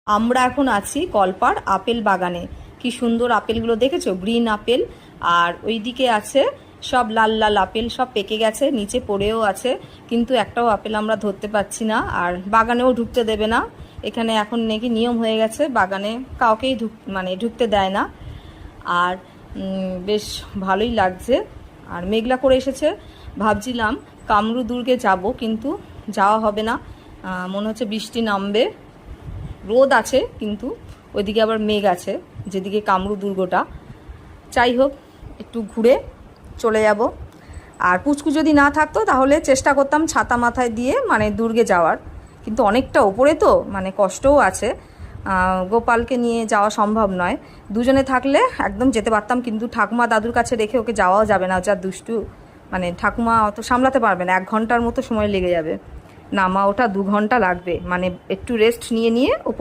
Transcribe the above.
আমরা এখন আছি কলপার আপেল বাগানে। কি সুন্দর আপেলগুলো দেখেছো, গ্রিন আপেল। আর ওইদিকে আছে সব লাল লাল আপেল, সব পেকে গেছে, নিচে পড়েও আছে, কিন্তু একটাও আপেল আমরা ধরতে পারছি না। আর বাগানেও ঢুকতে দেবে না। এখানে এখন নাকি নিয়ম হয়ে গেছে, বাগানে কাউকেই ঢুকতে দেয় না। আর বেশ ভালোই লাগছে। আর মেঘলা করে এসেছে। ভাবছিলাম কামরু দুর্গে যাব, কিন্তু যাওয়া হবে না। মনে হচ্ছে বৃষ্টি নামবে। রোদ আছে কিন্তু ওইদিকে আবার মেঘ আছে, যেদিকে কামরু দুর্গটা। যাই হোক, একটু ঘুরে চলে যাব। আর পুচকু যদি না থাকতো তাহলে চেষ্টা করতাম ছাতা মাথায় দিয়ে দুর্গে যাওয়ার, কিন্তু অনেকটা ওপরে তো কষ্টও আছে। গোপালকে নিয়ে যাওয়া সম্ভব নয়। দুজনে থাকলে একদম যেতে পারতাম, কিন্তু ঠাকুমা দাদুর কাছে রেখে ওকে যাওয়াও যাবে না, যা দুষ্টু। ঠাকুমা অত সামলাতে পারবে না, 1 ঘন্টার মতো সময় লেগে যাবে। নামা ওঠা 2 ঘন্টা লাগবে, একটু রেস্ট নিয়ে নিয়ে ওপরে